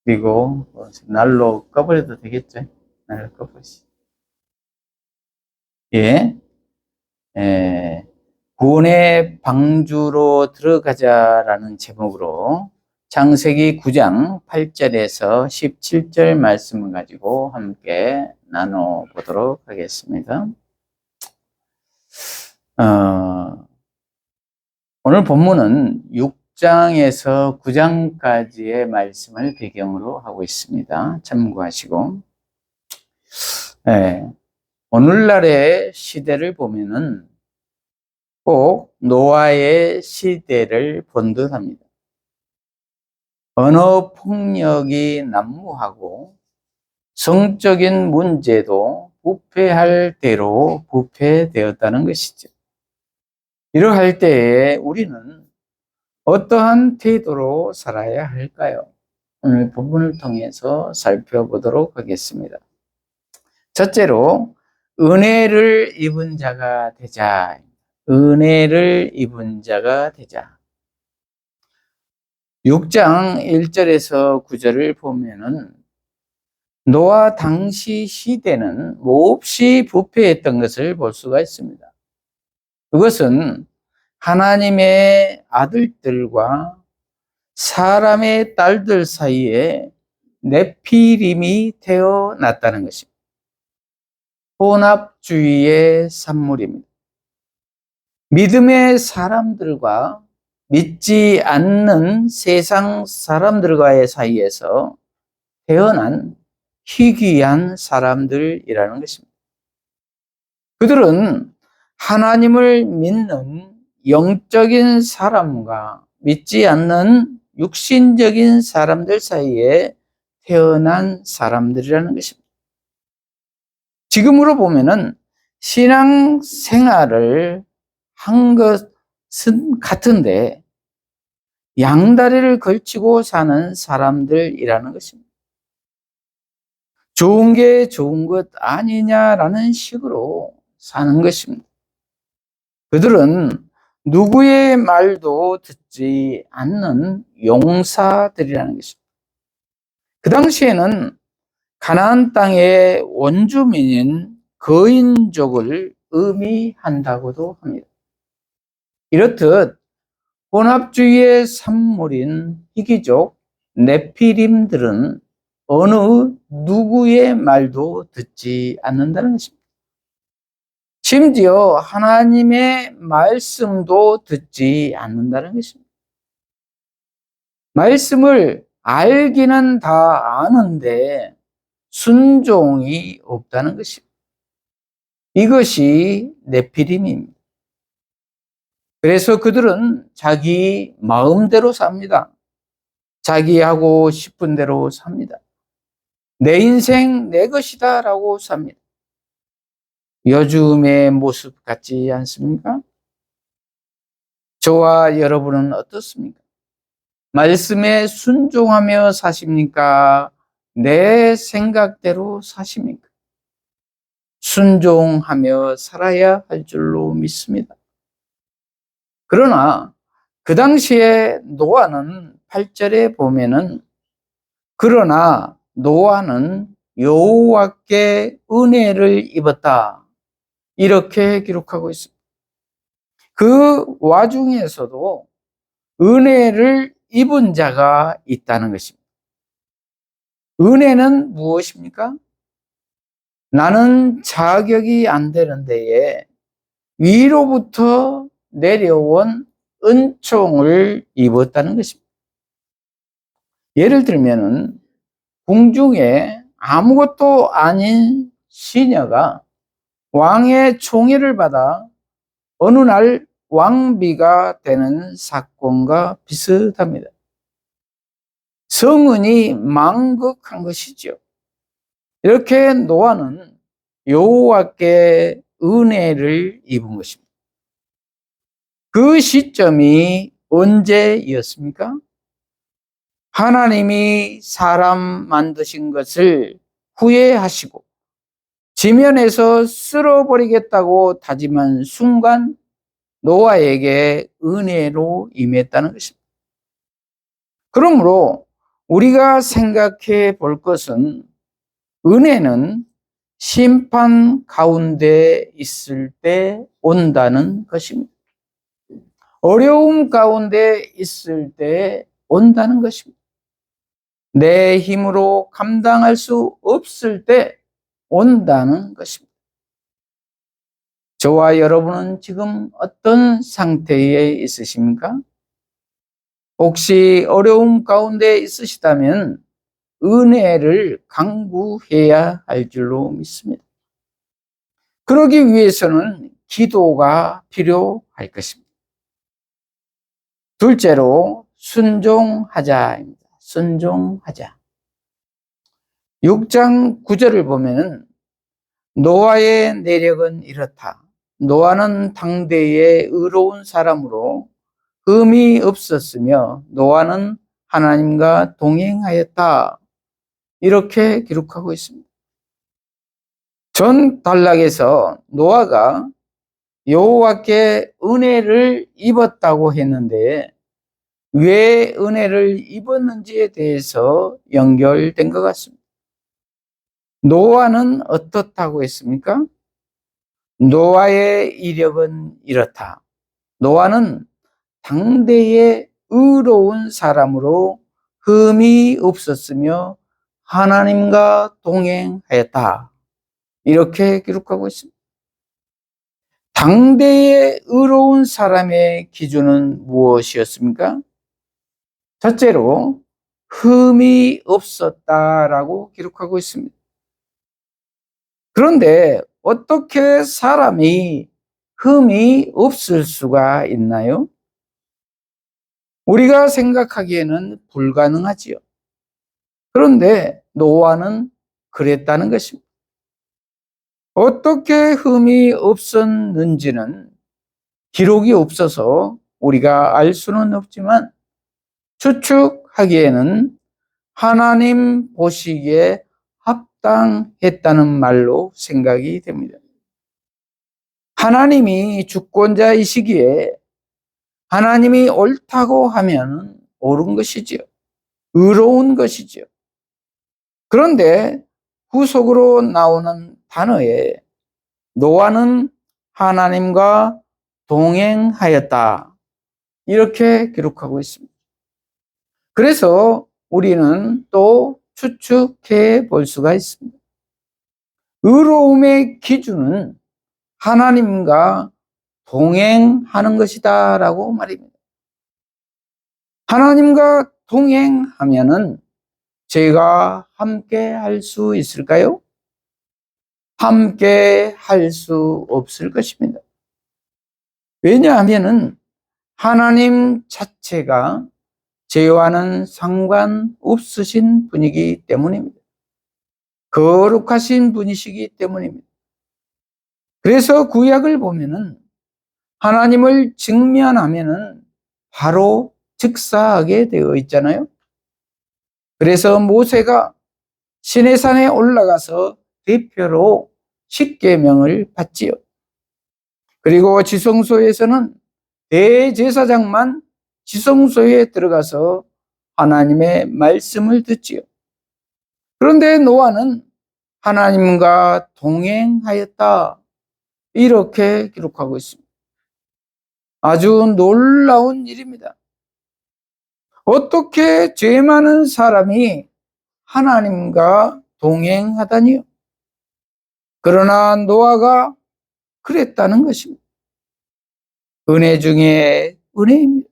그리고 날로 꺼버려도 되겠죠? 날로 꺼버리시. 예. 구원의 방주로 들어가자라는 제목으로 창세기 9장 8절에서 17절 말씀을 가지고 함께 나눠보도록 하겠습니다. 오늘 본문은 6장에서 9장까지의 말씀을 배경으로 하고 있습니다. 참고하시고, 오늘날의 시대를 보면은 꼭 노아의 시대를 본 듯합니다. 언어 폭력이 난무하고 성적인 문제도 부패할 대로 부패되었다는 것이죠. 이러할 때에 우리는 어떠한 태도로 살아야 할까요? 오늘 본문을 통해서 살펴보도록 하겠습니다. 첫째로 은혜를 입은 자가 되자. 은혜를 입은 자가 되자. 6장 1절에서 9절을 보면은 노아 당시 시대는 몹시 부패했던 것을 볼 수가 있습니다. 그것은 하나님의 아들들과 사람의 딸들 사이에 네피림이 태어났다는 것입니다. 혼합주의의 산물입니다. 믿음의 사람들과 믿지 않는 세상 사람들과의 사이에서 태어난 희귀한 사람들이라는 것입니다. 그들은 하나님을 믿는 영적인 사람과 믿지 않는 육신적인 사람들 사이에 태어난 사람들이라는 것입니다. 지금으로 보면은 신앙 생활을 한 것은 같은데 양다리를 걸치고 사는 사람들이라는 것입니다. 좋은 게 좋은 것 아니냐라는 식으로 사는 것입니다. 그들은 누구의 말도 듣지 않는 용사들이라는 것입니다. 그 당시에는 가나안 땅의 원주민인 거인족을 의미한다고도 합니다. 이렇듯 혼합주의의 산물인 희귀족 네피림들은 어느 누구의 말도 듣지 않는다는 것입니다. 심지어 하나님의 말씀도 듣지 않는다는 것입니다. 말씀을 알기는 다 아는데 순종이 없다는 것입니다. 이것이 네피림입니다. 그래서 그들은 자기 마음대로 삽니다. 자기 하고 싶은 대로 삽니다. 내 인생 내 것이다 라고 삽니다. 요즘의 모습 같지 않습니까? 저와 여러분은 어떻습니까? 말씀에 순종하며 사십니까? 내 생각대로 사십니까? 순종하며 살아야 할 줄로 믿습니다. 그러나 그 당시에 노아는 8절에 보면은 그러나 노아는 여호와께 은혜를 입었다. 이렇게 기록하고 있습니다. 그 와중에서도 은혜를 입은 자가 있다는 것입니다. 은혜는 무엇입니까? 나는 자격이 안 되는 데에 위로부터 내려온 은총을 입었다는 것입니다. 예를 들면은 궁중에 아무것도 아닌 시녀가 왕의 총애를 받아 어느 날 왕비가 되는 사건과 비슷합니다. 성은이 망극한 것이죠. 이렇게 노아는 여호와께 은혜를 입은 것입니다. 그 시점이 언제였습니까? 하나님이 사람 만드신 것을 후회하시고 지면에서 쓸어버리겠다고 다짐한 순간 노아에게 은혜로 임했다는 것입니다. 그러므로 우리가 생각해 볼 것은 은혜는 심판 가운데 있을 때 온다는 것입니다. 어려움 가운데 있을 때 온다는 것입니다. 내 힘으로 감당할 수 없을 때 온다는 것입니다. 저와 여러분은 지금 어떤 상태에 있으십니까? 혹시 어려움 가운데 있으시다면 은혜를 강구해야 할 줄로 믿습니다. 그러기 위해서는 기도가 필요할 것입니다. 둘째로 순종하자입니다. 순종하자. 6장 9절을 보면 노아의 내력은 이렇다. 노아는 당대의 의로운 사람으로 흠이 없었으며 노아는 하나님과 동행하였다. 이렇게 기록하고 있습니다. 전 단락에서 노아가 여호와께 은혜를 입었다고 했는데 왜 은혜를 입었는지에 대해서 연결된 것 같습니다. 노아는 어떻다고 했습니까? 노아의 이력은 이렇다. 노아는 당대의 의로운 사람으로 흠이 없었으며 하나님과 동행하였다. 이렇게 기록하고 있습니다. 당대의 의로운 사람의 기준은 무엇이었습니까? 첫째로 흠이 없었다라고 기록하고 있습니다. 그런데 어떻게 사람이 흠이 없을 수가 있나요? 우리가 생각하기에는 불가능하지요. 그런데 노아는 그랬다는 것입니다. 어떻게 흠이 없었는지는 기록이 없어서 우리가 알 수는 없지만 추측하기에는 하나님 보시기에 합당했다는 말로 생각이 됩니다. 하나님이 주권자이시기에 하나님이 옳다고 하면 옳은 것이지요. 의로운 것이지요. 그런데 후속으로 나오는 단어에 노아는 하나님과 동행하였다. 이렇게 기록하고 있습니다. 그래서 우리는 또 추측해 볼 수가 있습니다. 의로움의 기준은 하나님과 동행하는 것이다 라고 말입니다. 하나님과 동행하면은 제가 함께 할 수 있을까요? 함께 할 수 없을 것입니다. 왜냐하면은 하나님 자체가 죄와는 상관없으신 분이기 때문입니다. 거룩하신 분이시기 때문입니다. 그래서 구약을 보면은 하나님을 직면하면은 바로 즉사하게 되어 있잖아요. 그래서 모세가 시내산에 올라가서 대표로 십계명을 받지요. 그리고 지성소에서는 대제사장만 지성소에 들어가서 하나님의 말씀을 듣지요. 그런데 노아는 하나님과 동행하였다. 이렇게 기록하고 있습니다. 아주 놀라운 일입니다. 어떻게 죄 많은 사람이 하나님과 동행하다니요? 그러나 노아가 그랬다는 것입니다. 은혜 중에 은혜입니다.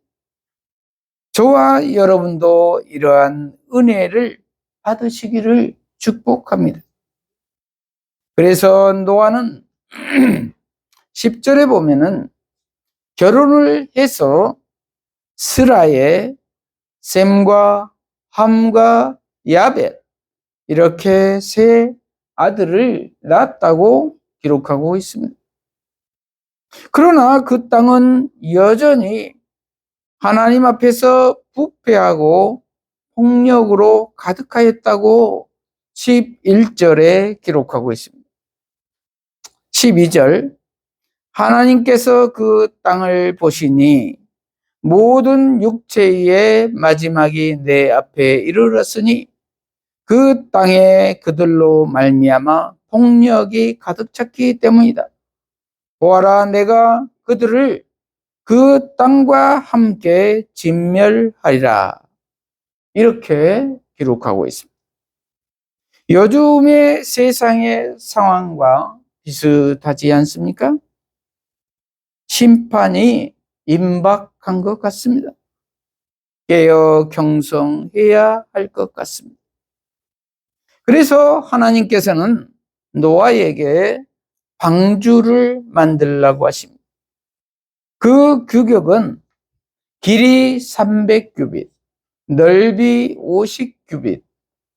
저와 여러분도 이러한 은혜를 받으시기를 축복합니다. 그래서 노아는 10절에 보면은 결혼을 해서 스라에 셈과 함과 야벳 이렇게 세 아들을 낳았다고 기록하고 있습니다. 그러나 그 땅은 여전히 하나님 앞에서 부패하고 폭력으로 가득하였다고 11절에 기록하고 있습니다. 12절 하나님께서 그 땅을 보시니 모든 육체의 마지막이 내 앞에 이르렀으니 그 땅에 그들로 말미암아 폭력이 가득 찼기 때문이다. 보아라, 내가 그들을 그 땅과 함께 진멸하리라. 이렇게 기록하고 있습니다. 요즘의 세상의 상황과 비슷하지 않습니까? 심판이 임박한 것 같습니다. 깨어 경성해야 할 것 같습니다. 그래서 하나님께서는 노아에게 방주를 만들라고 하십니다. 그 규격은 길이 300규빗, 넓이 50규빗,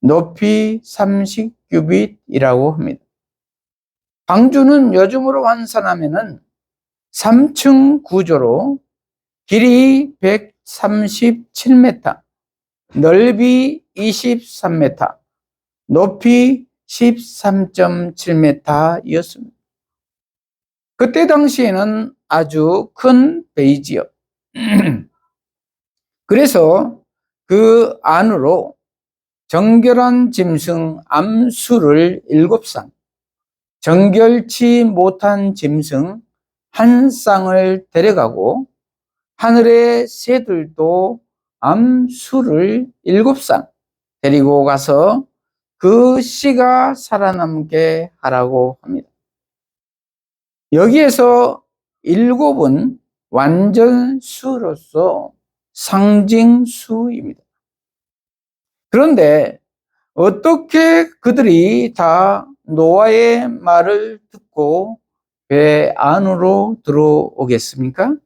높이 30규빗이라고 합니다. 방주는 요즘으로 환산하면은 3층 구조로 길이 137m, 넓이 23m, 높이 13.7m였습니다. 그때 당시에는 아주 큰 베이지요. 그래서 그 안으로 정결한 짐승 암수를 7쌍, 정결치 못한 짐승 1쌍을 데려가고 하늘의 새들도 암수를 7쌍 데리고 가서 그 씨가 살아남게 하라고 합니다. 여기에서 7은 완전수로서 상징수입니다. 그런데 어떻게 그들이 다 노아의 말을 듣고 배 안으로 들어오겠습니까?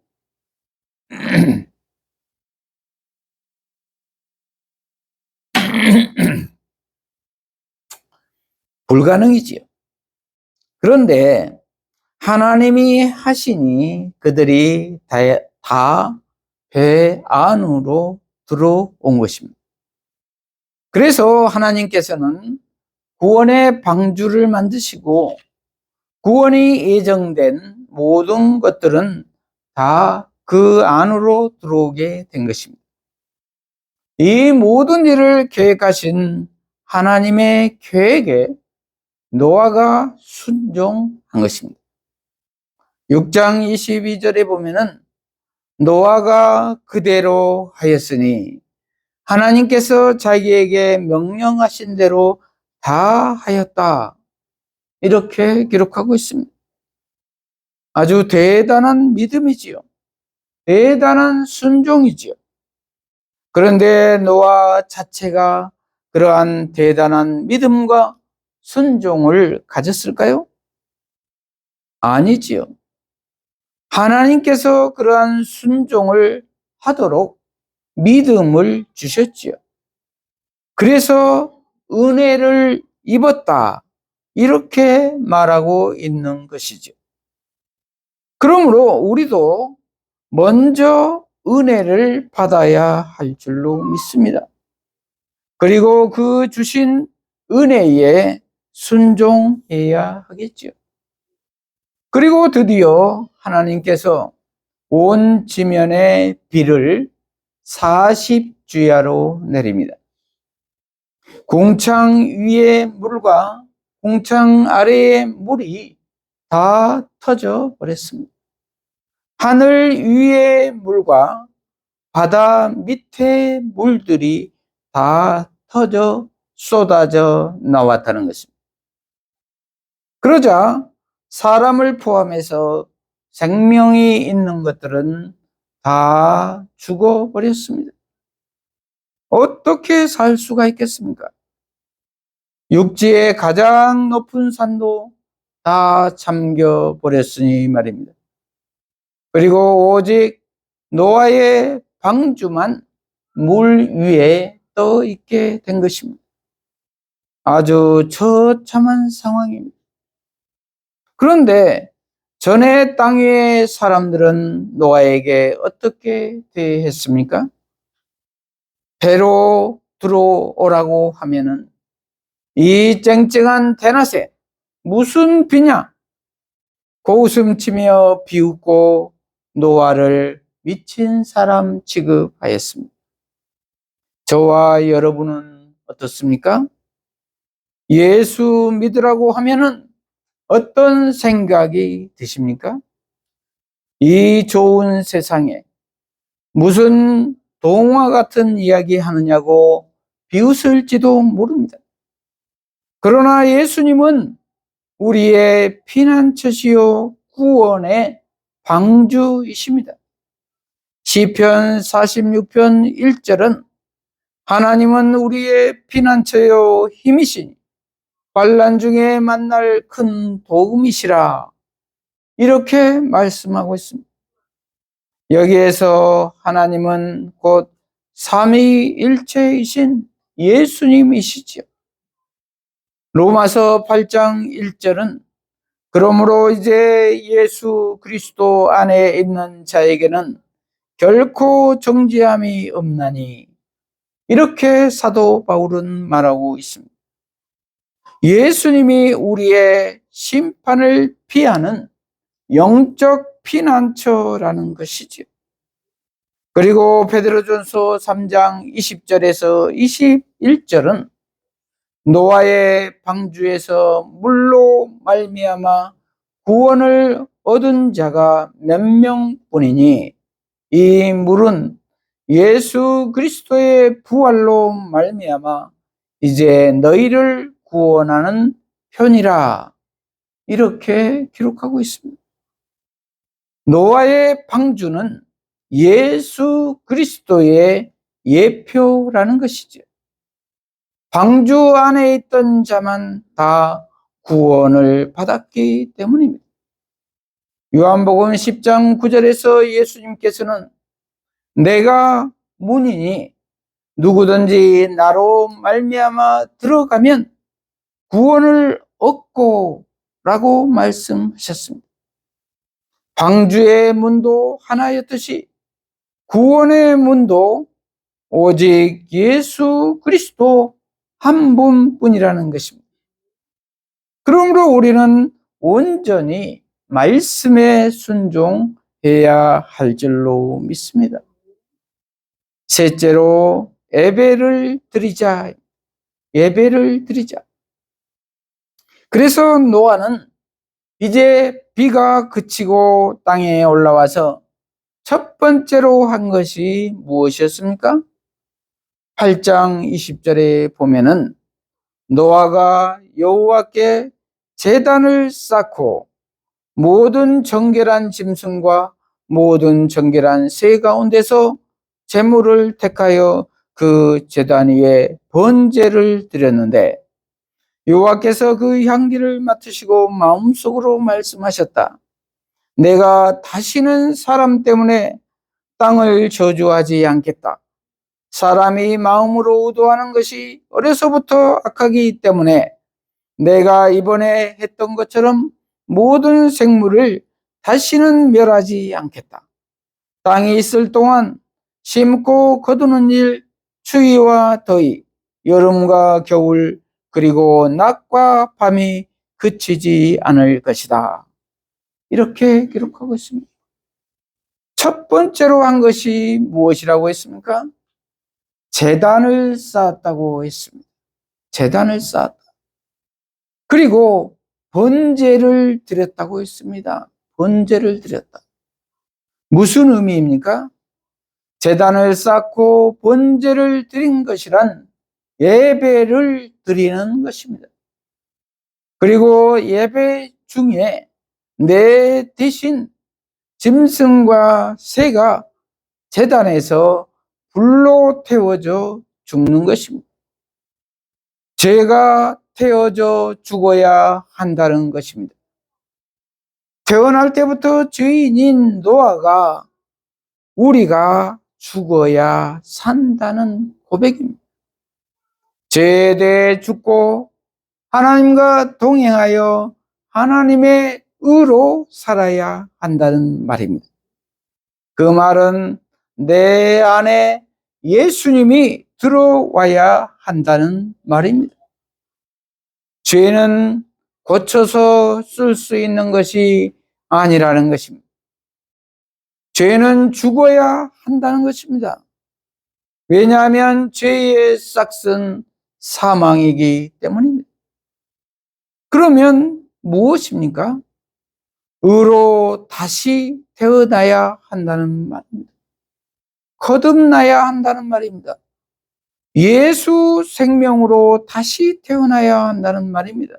불가능이지요. 그런데 하나님이 하시니 그들이 다 배 안으로 들어온 것입니다. 그래서 하나님께서는 구원의 방주를 만드시고 구원이 예정된 모든 것들은 다 그 안으로 들어오게 된 것입니다. 이 모든 일을 계획하신 하나님의 계획에 노아가 순종한 것입니다. 6장 22절에 보면은 노아가 그대로 하였으니 하나님께서 자기에게 명령하신 대로 다 하였다. 이렇게 기록하고 있습니다. 아주 대단한 믿음이지요. 대단한 순종이지요. 그런데 노아 자체가 그러한 대단한 믿음과 순종을 가졌을까요? 아니지요. 하나님께서 그러한 순종을 하도록 믿음을 주셨지요. 그래서 은혜를 입었다. 이렇게 말하고 있는 것이죠. 그러므로 우리도 먼저 은혜를 받아야 할 줄로 믿습니다. 그리고 그 주신 은혜에 순종해야 하겠죠. 그리고 드디어 하나님께서 온 지면의 비를 40주야로 내립니다. 궁창 위의 물과 궁창 아래의 물이 다 터져 버렸습니다. 하늘 위의 물과 바다 밑의 물들이 다 터져 쏟아져 나왔다는 것입니다. 그러자 사람을 포함해서 생명이 있는 것들은 다 죽어버렸습니다. 어떻게 살 수가 있겠습니까? 육지의 가장 높은 산도 다 잠겨버렸으니 말입니다. 그리고 오직 노아의 방주만 물 위에 떠 있게 된 것입니다. 아주 처참한 상황입니다. 그런데 전에 땅 위의 사람들은 노아에게 어떻게 대했습니까? 배로 들어오라고 하면은 이 쨍쨍한 대낮에 무슨 비냐? 고웃음치며 비웃고 노아를 미친 사람 취급하였습니다. 저와 여러분은 어떻습니까? 예수 믿으라고 하면은 어떤 생각이 드십니까? 이 좋은 세상에 무슨 동화 같은 이야기 하느냐고 비웃을지도 모릅니다. 그러나 예수님은 우리의 피난처시요 구원의 방주이십니다. 시편 46편 1절은 하나님은 우리의 피난처요 힘이시니 환난 중에 만날 큰 도움이시라, 이렇게 말씀하고 있습니다. 여기에서 하나님은 곧 삼위일체이신 예수님이시지요. 로마서 8장 1절은 그러므로 이제 예수 그리스도 안에 있는 자에게는 결코 정죄함이 없나니, 이렇게 사도 바울은 말하고 있습니다. 예수님이 우리의 심판을 피하는 영적 피난처라는 것이지요. 그리고 베드로전서 3장 20절에서 21절은 노아의 방주에서 물로 말미암아 구원을 얻은 자가 몇 명뿐이니 이 물은 예수 그리스도의 부활로 말미암아 이제 너희를 구원하는 편이라, 이렇게 기록하고 있습니다. 노아의 방주는 예수 그리스도의 예표라는 것이죠. 방주 안에 있던 자만 다 구원을 받았기 때문입니다. 요한복음 10장 9절에서 예수님께서는 내가 문이니 누구든지 나로 말미암아 들어가면 구원을 얻고 라고 말씀하셨습니다. 방주의 문도 하나였듯이 구원의 문도 오직 예수 그리스도 한 분뿐이라는 것입니다. 그러므로 우리는 온전히 말씀에 순종해야 할 줄로 믿습니다. 셋째로 예배를 드리자. 예배를 드리자. 그래서 노아는 이제 비가 그치고 땅에 올라와서 첫 번째로 한 것이 무엇이었습니까? 8장 20절에 보면은 노아가 여호와께 제단을 쌓고 모든 정결한 짐승과 모든 정결한 새 가운데서 제물을 택하여 그 제단 위에 번제를 드렸는데 여호와께서 그 향기를 맡으시고 마음속으로 말씀하셨다. 내가 다시는 사람 때문에 땅을 저주하지 않겠다. 사람이 마음으로 의도하는 것이 어려서부터 악하기 때문에 내가 이번에 했던 것처럼 모든 생물을 다시는 멸하지 않겠다. 땅이 있을 동안 심고 거두는 일, 추위와 더위, 여름과 겨울, 그리고 낮과 밤이 그치지 않을 것이다. 이렇게 기록하고 있습니다. 첫 번째로 한 것이 무엇이라고 했습니까? 제단을 쌓았다고 했습니다. 제단을 쌓았다. 그리고 번제를 드렸다고 했습니다. 번제를 드렸다. 무슨 의미입니까? 제단을 쌓고 번제를 드린 것이란 예배를 드리는 것입니다. 그리고 예배 중에 내 대신 짐승과 새가 제단에서 불로 태워져 죽는 것입니다. 죄가 태워져 죽어야 한다는 것입니다. 태어날 때부터 죄인인 노아가 우리가 죽어야 산다는 고백입니다. 죄에 대해 죽고 하나님과 동행하여 하나님의 의로 살아야 한다는 말입니다. 그 말은 내 안에 예수님이 들어와야 한다는 말입니다. 죄는 고쳐서 쓸 수 있는 것이 아니라는 것입니다. 죄는 죽어야 한다는 것입니다. 왜냐하면 죄의 싹은 사망이기 때문입니다. 그러면 무엇입니까? 의로 다시 태어나야 한다는 말입니다. 거듭나야 한다는 말입니다. 예수 생명으로 다시 태어나야 한다는 말입니다.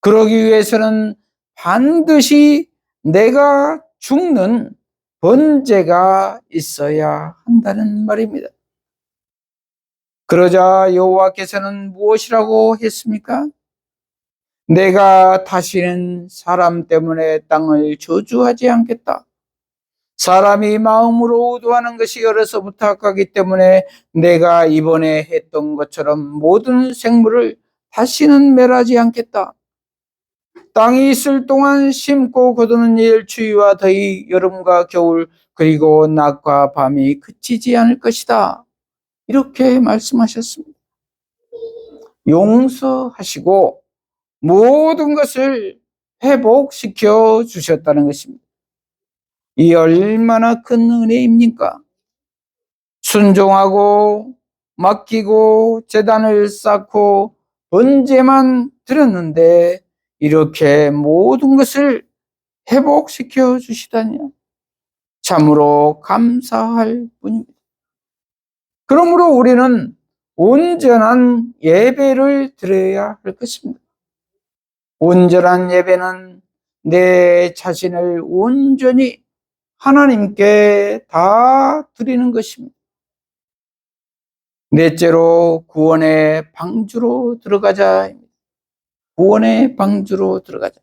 그러기 위해서는 반드시 내가 죽는 번제가 있어야 한다는 말입니다. 그러자 여호와께서는 무엇이라고 했습니까? 내가 다시는 사람 때문에 땅을 저주하지 않겠다. 사람이 마음으로 의도하는 것이 어려서부터 악하기 때문에 내가 이번에 했던 것처럼 모든 생물을 다시는 멸하지 않겠다. 땅이 있을 동안 심고 거두는 일, 추위와 더위, 여름과 겨울, 그리고 낮과 밤이 그치지 않을 것이다. 이렇게 말씀하셨습니다. 용서하시고 모든 것을 회복시켜 주셨다는 것입니다. 이 얼마나 큰 은혜입니까? 순종하고 맡기고 제단을 쌓고 번제만 드렸는데 이렇게 모든 것을 회복시켜 주시다니 참으로 감사할 뿐입니다. 그러므로 우리는 온전한 예배를 드려야 할 것입니다. 온전한 예배는 내 자신을 온전히 하나님께 다 드리는 것입니다. 넷째로 구원의 방주로 들어가자. 구원의 방주로 들어가자.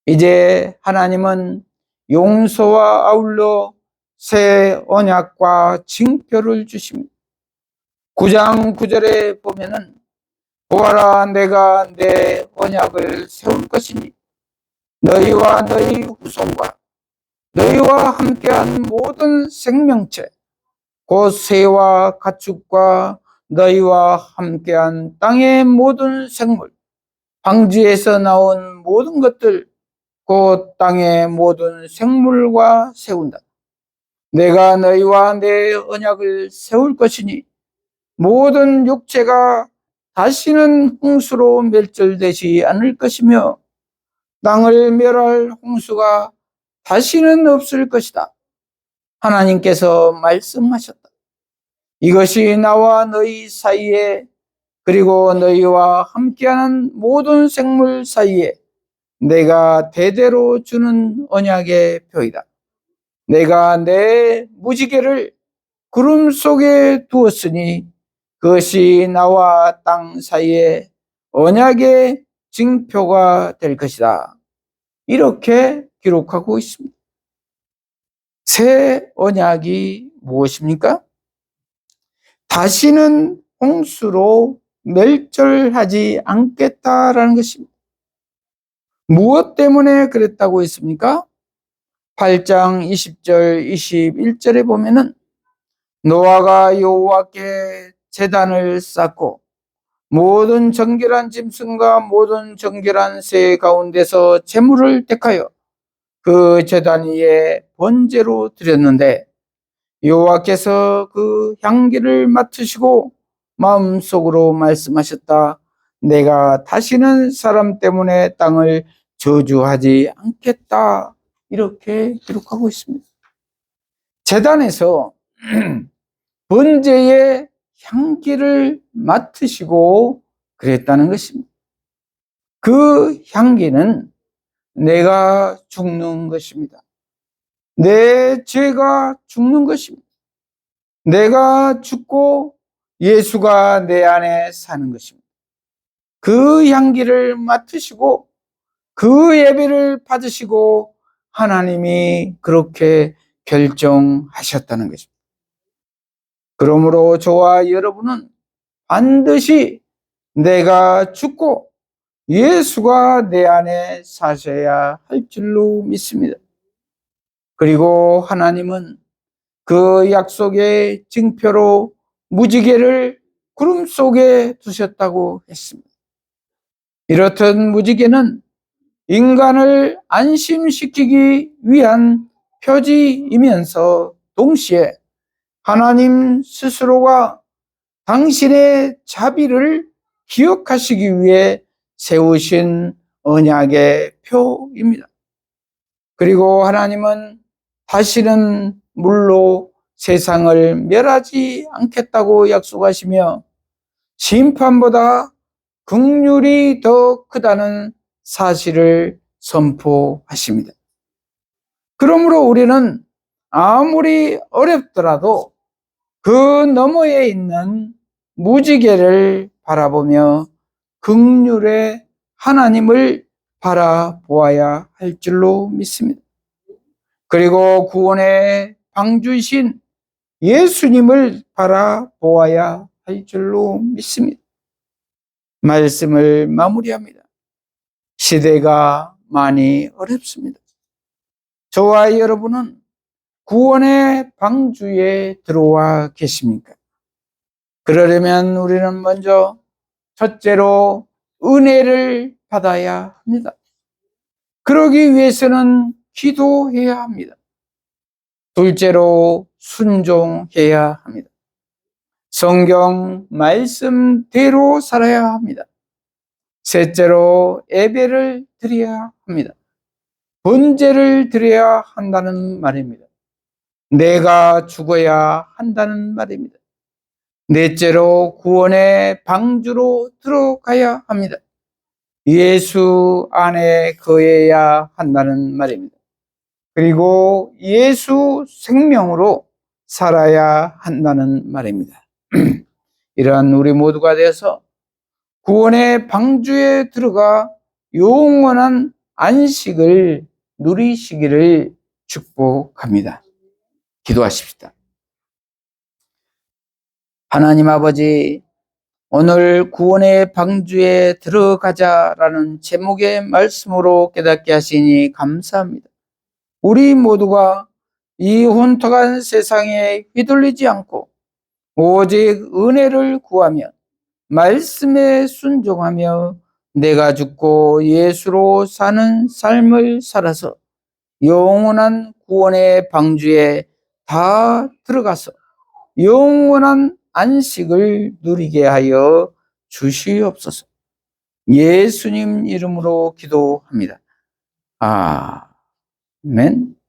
이제 하나님은 용서와 아울러 새 언약과 징표를 주십니다. 9장 9절에 보면은 보아라 내가 내 언약을 세울 것이니 너희와 너희 후손과 너희와 함께한 모든 생명체 곧 새와 가축과 너희와 함께한 땅의 모든 생물 방주에서 나온 모든 것들 곧 땅의 모든 생물과 세운다. 내가 너희와 내 언약을 세울 것이니 모든 육체가 다시는 홍수로 멸절되지 않을 것이며 땅을 멸할 홍수가 다시는 없을 것이다. 하나님께서 말씀하셨다. 이것이 나와 너희 사이에 그리고 너희와 함께하는 모든 생물 사이에 내가 대대로 주는 언약의 표이다. 내가 내 무지개를 구름 속에 두었으니 그것이 나와 땅 사이에 언약의 징표가 될 것이다. 이렇게 기록하고 있습니다. 새 언약이 무엇입니까? 다시는 홍수로 멸절하지 않겠다라는 것입니다. 무엇 때문에 그랬다고 했습니까? 8장 20절 21절에 보면은 노아가 여호와께 제단을 쌓고 모든 정결한 짐승과 모든 정결한 새 가운데서 제물을 택하여 그 제단 위에 번제로 드렸는데 여호와께서 그 향기를 맡으시고 마음속으로 말씀하셨다. 내가 다시는 사람 때문에 땅을 저주하지 않겠다. 이렇게 기록하고 있습니다. 제단에서 번제의 향기를 맡으시고 그랬다는 것입니다. 그 향기는 내가 죽는 것입니다. 내 죄가 죽는 것입니다. 내가 죽고 예수가 내 안에 사는 것입니다. 그 향기를 맡으시고 그 예배를 받으시고 하나님이 그렇게 결정하셨다는 것입니다. 그러므로 저와 여러분은 반드시 내가 죽고 예수가 내 안에 사셔야 할 줄로 믿습니다. 그리고 하나님은 그 약속의 징표로 무지개를 구름 속에 두셨다고 했습니다. 이렇듯 무지개는 인간을 안심시키기 위한 표지이면서 동시에 하나님 스스로가 당신의 자비를 기억하시기 위해 세우신 언약의 표입니다. 그리고 하나님은 다시는 물로 세상을 멸하지 않겠다고 약속하시며 심판보다 긍휼이 더 크다는 사실을 선포하십니다. 그러므로 우리는 아무리 어렵더라도 그 너머에 있는 무지개를 바라보며 긍휼의 하나님을 바라보아야 할 줄로 믿습니다. 그리고 구원의 방주이신 예수님을 바라보아야 할 줄로 믿습니다. 말씀을 마무리합니다. 시대가 많이 어렵습니다. 저와 여러분은 구원의 방주에 들어와 계십니까? 그러려면 우리는 먼저 첫째로 은혜를 받아야 합니다. 그러기 위해서는 기도해야 합니다. 둘째로 순종해야 합니다. 성경 말씀대로 살아야 합니다. 셋째로 예배를 드려야 합니다. 번제를 드려야 한다는 말입니다. 내가 죽어야 한다는 말입니다. 넷째로 구원의 방주로 들어가야 합니다. 예수 안에 거해야 한다는 말입니다. 그리고 예수 생명으로 살아야 한다는 말입니다. 이러한 우리 모두가 되어서 구원의 방주에 들어가 영원한 안식을 누리시기를 축복합니다. 기도하십시다. 하나님 아버지, 오늘 구원의 방주에 들어가자라는 제목의 말씀으로 깨닫게 하시니 감사합니다. 우리 모두가 이 혼탁한 세상에 휘둘리지 않고 오직 은혜를 구하며 말씀에 순종하며 내가 죽고 예수로 사는 삶을 살아서 영원한 구원의 방주에 다 들어가서 영원한 안식을 누리게 하여 주시옵소서. 예수님 이름으로 기도합니다. 아멘.